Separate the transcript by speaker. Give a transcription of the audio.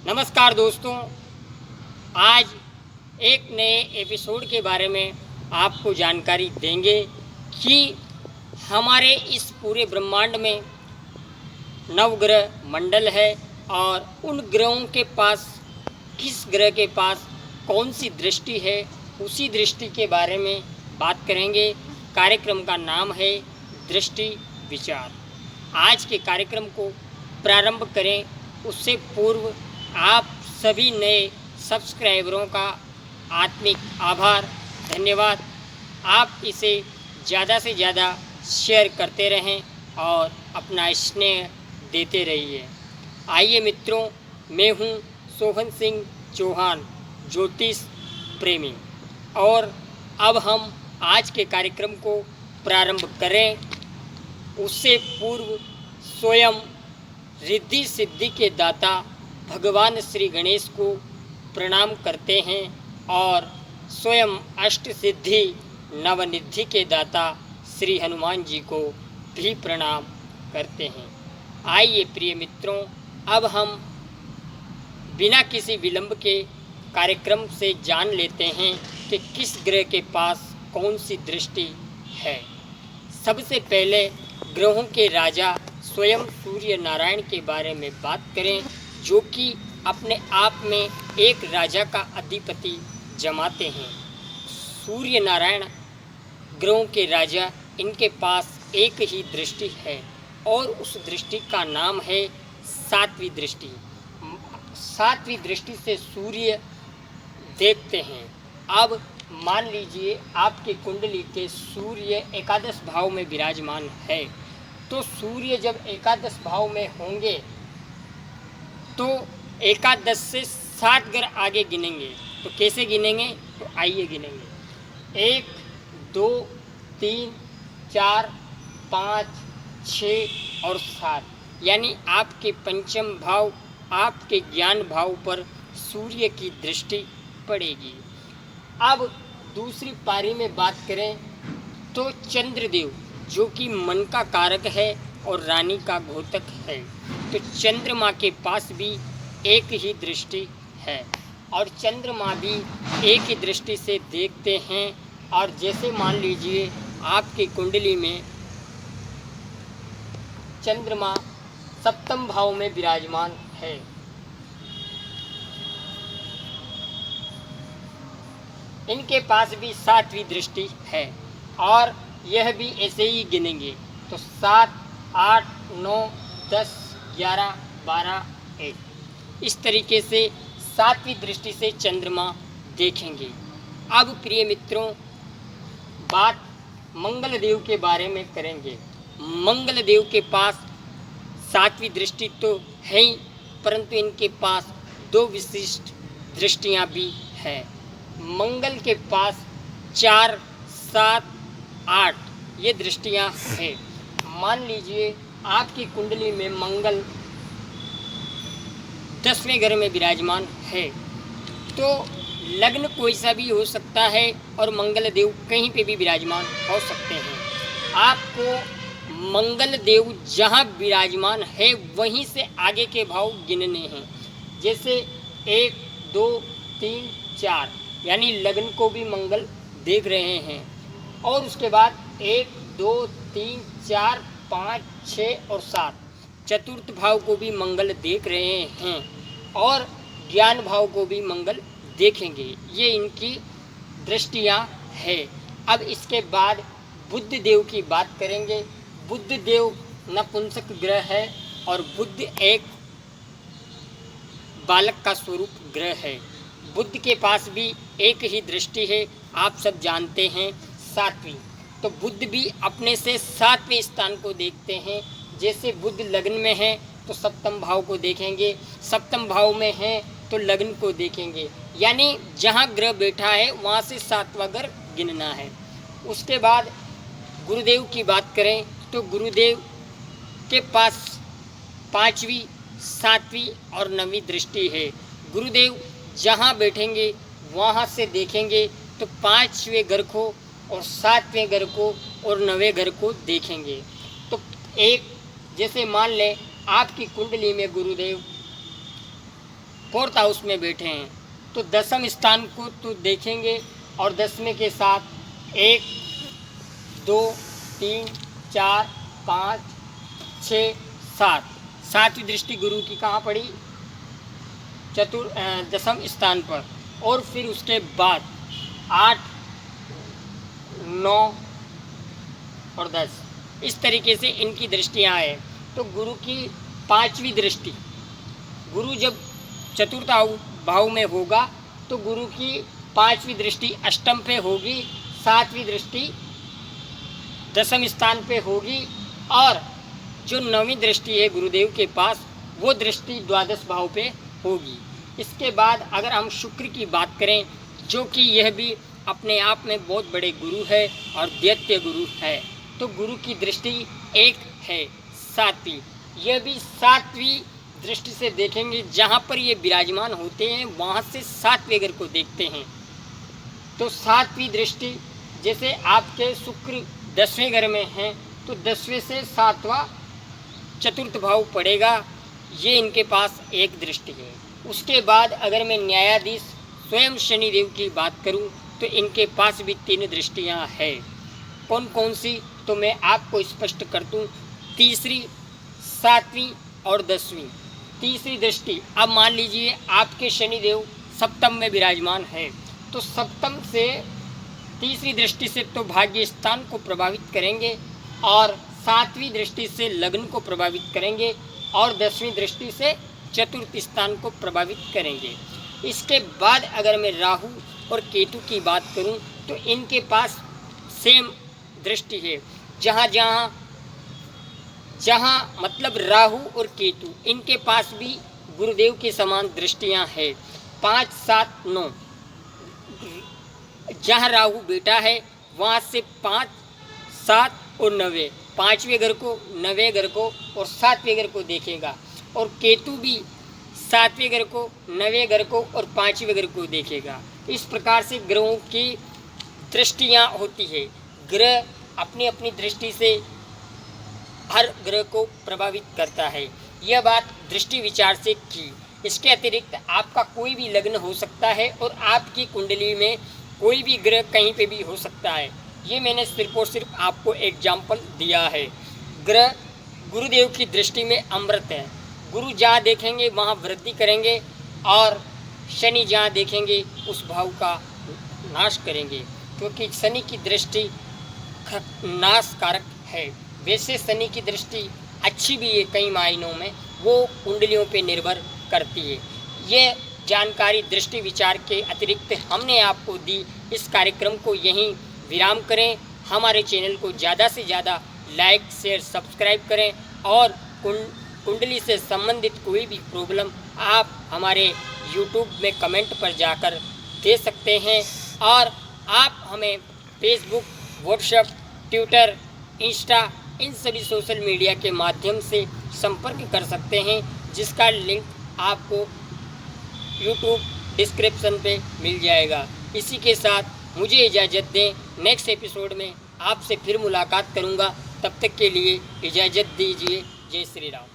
Speaker 1: नमस्कार दोस्तों, आज एक नए एपिसोड के बारे में आपको जानकारी देंगे कि हमारे इस पूरे ब्रह्मांड में नवग्रह मंडल है और उन ग्रहों के पास किस ग्रह के पास कौन सी दृष्टि है, उसी दृष्टि के बारे में बात करेंगे। कार्यक्रम का नाम है दृष्टि विचार। आज के कार्यक्रम को प्रारंभ करें उससे पूर्व आप सभी नए सब्सक्राइबरों का आत्मिक आभार, धन्यवाद। आप इसे ज़्यादा से ज़्यादा शेयर करते रहें और अपना स्नेह देते रहिए। आइए मित्रों, मैं हूँ सोहन सिंह चौहान, ज्योतिष प्रेमी, और अब हम आज के कार्यक्रम को प्रारंभ करें उससे पूर्व स्वयं रिद्धि सिद्धि के दाता भगवान श्री गणेश को प्रणाम करते हैं और स्वयं अष्ट सिद्धि नवनिधि के दाता श्री हनुमान जी को भी प्रणाम करते हैं। आइए प्रिय मित्रों, अब हम बिना किसी विलंब के कार्यक्रम से जान लेते हैं कि किस ग्रह के पास कौन सी दृष्टि है। सबसे पहले ग्रहों के राजा स्वयं सूर्य नारायण के बारे में बात करें, जो कि अपने आप में एक राजा का अधिपति जमाते हैं। सूर्य नारायण ग्रहों के राजा, इनके पास एक ही दृष्टि है और उस दृष्टि का नाम है सातवीं दृष्टि। सातवीं दृष्टि से सूर्य देखते हैं। अब मान लीजिए आपकी कुंडली के सूर्य एकादश भाव में विराजमान है, तो सूर्य जब एकादश भाव में होंगे तो एकादश से 7 ग्रह आगे गिनेंगे। तो कैसे गिनेंगे? तो आइए गिनेंगे। 1 2 3 4 5 6 और 7, यानी आपके पंचम भाव, आपके ज्ञान भाव पर सूर्य की दृष्टि पड़ेगी। अब दूसरी पारी में बात करें तो चंद्रदेव, जो कि मन का कारक है और रानी का घोतक है, तो चंद्रमा के पास भी एक ही दृष्टि है और चंद्रमा भी एक ही दृष्टि से देखते हैं। और जैसे मान लीजिए आपकी कुंडली में चंद्रमा सप्तम भाव में विराजमान है, इनके पास भी सातवीं दृष्टि है और यह भी ऐसे ही गिनेंगे। तो 7 8 9 10 11 12 1, इस तरीके से सातवीं दृष्टि से चंद्रमा देखेंगे। अब प्रिय मित्रों, बात मंगल देव के बारे में करेंगे। मंगल देव के पास सातवीं दृष्टि तो है ही, परंतु इनके पास 2 विशिष्ट दृष्टियां भी हैं। मंगल के पास 4 7 8 ये दृष्टियां हैं। मान लीजिए आपकी कुंडली में मंगल 10वें घर में विराजमान है, तो लग्न कोई सा भी हो सकता है और मंगल देव कहीं पे भी विराजमान हो सकते हैं। आपको मंगल देव जहाँ विराजमान है वहीं से आगे के भाव गिनने हैं। जैसे 1 2 3 4, यानी लग्न को भी मंगल देख रहे हैं, और उसके बाद 1 2 3 4 5 6 और 7, चतुर्थ भाव को भी मंगल देख रहे हैं और ज्ञान भाव को भी मंगल देखेंगे। ये इनकी दृष्टियां है। अब इसके बाद बुध देव की बात करेंगे। बुध देव नपुंसक ग्रह है और बुध एक बालक का स्वरूप ग्रह है। बुध के पास भी एक ही दृष्टि है, आप सब जानते हैं, सातवीं। तो बुध भी अपने से 7वें स्थान को देखते हैं। जैसे बुध लग्न में है तो सप्तम भाव को देखेंगे, सप्तम भाव में है तो लग्न को देखेंगे, यानी जहाँ ग्रह बैठा है वहाँ से 7वां ग्रह गिनना है। उसके बाद गुरुदेव की बात करें तो गुरुदेव के पास 5वीं 7वीं और 9वीं दृष्टि है। गुरुदेव जहाँ बैठेंगे वहाँ से देखेंगे तो 5वें घर को और 7वें घर को और 9वें घर को देखेंगे। तो एक जैसे मान लें आपकी कुंडली में गुरुदेव फोर्थ हाउस में बैठे हैं, तो दसम स्थान को तो देखेंगे और 10वें के साथ 1 2 3 4 5 6 7 सातवीं दृष्टि गुरु की कहाँ पड़ी? दसम स्थान पर। और फिर उसके बाद 8 9 और 10 इस तरीके से इनकी दृष्टियाँ हैं। तो गुरु की 5वीं दृष्टि, गुरु जब चतुर्थ भाव में होगा तो गुरु की 5वीं दृष्टि अष्टम पे होगी, 7वीं दृष्टि दसम स्थान पे होगी और जो 9वीं दृष्टि है गुरुदेव के पास वो दृष्टि द्वादश भाव पे होगी। इसके बाद अगर हम शुक्र की बात करें, जो कि यह भी अपने आप में बहुत बड़े गुरु है और दैत्य गुरु है, तो गुरु की दृष्टि एक है 7वीं। यह भी 7वीं दृष्टि से देखेंगे, जहाँ पर ये विराजमान होते हैं वहाँ से 7वें घर को देखते हैं। तो 7वीं दृष्टि, जैसे आपके शुक्र 10वें घर में हैं तो 10वें से 7वां चतुर्थ भाव पड़ेगा, ये इनके पास एक दृष्टि है। उसके बाद अगर मैं न्यायाधीश स्वयं शनिदेव की बात करूं तो इनके पास भी 3 दृष्टियां हैं। कौन कौन सी, तो मैं आपको स्पष्ट कर दूं, 3री, 7वीं और 10वीं। 3री दृष्टि, अब मान लीजिए आपके शनिदेव सप्तम में विराजमान है, तो सप्तम से 3री दृष्टि से तो भाग्य स्थान को प्रभावित करेंगे और 7वीं दृष्टि से लग्न को प्रभावित करेंगे और 10वीं दृष्टि से चतुर्थ स्थान को प्रभावित करेंगे। इसके बाद अगर मैं राहु और केतु की बात करूं तो इनके पास सेम दृष्टि है, जहां मतलब राहु और केतु, इनके पास भी गुरुदेव के समान दृष्टियां हैं। 5 7 9, जहां राहु बेटा है वहां से 5 7 और 9, 5वें घर को, 9वें घर को और 7वें घर को देखेगा। और केतु भी 7वें घर को, 9वें घर को और 5वें घर को देखेगा। इस प्रकार से ग्रहों की दृष्टियाँ होती है। ग्रह अपनी अपनी दृष्टि से हर ग्रह को प्रभावित करता है। यह बात दृष्टि विचार से की। इसके अतिरिक्त आपका कोई भी लग्न हो सकता है और आपकी कुंडली में कोई भी ग्रह कहीं पे भी हो सकता है। ये मैंने सिर्फ और सिर्फ आपको एग्जाम्पल दिया है। ग्रह गुरुदेव की दृष्टि में अमृत है। गुरु जहाँ देखेंगे वहाँ वृद्धि करेंगे और शनि जहाँ देखेंगे उस भाव का नाश करेंगे, क्योंकि शनि की दृष्टि नाशकारक है। वैसे शनि की दृष्टि अच्छी भी है कई मायनों में, वो कुंडलियों पे निर्भर करती है। ये जानकारी दृष्टि विचार के अतिरिक्त हमने आपको दी। इस कार्यक्रम को यहीं विराम करें। हमारे चैनल को ज़्यादा से ज़्यादा लाइक शेयर सब्सक्राइब करें और कुंडली से संबंधित कोई भी प्रॉब्लम आप हमारे YouTube में कमेंट पर जाकर दे सकते हैं और आप हमें फेसबुक, व्हाट्सएप, ट्विटर, इंस्टा इन सभी सोशल मीडिया के माध्यम से संपर्क कर सकते हैं, जिसका लिंक आपको YouTube डिस्क्रिप्शन पे मिल जाएगा। इसी के साथ मुझे इजाज़त दें। नेक्स्ट एपिसोड में आपसे फिर मुलाकात करूँगा। तब तक के लिए इजाज़त दीजिए। जय श्री राम।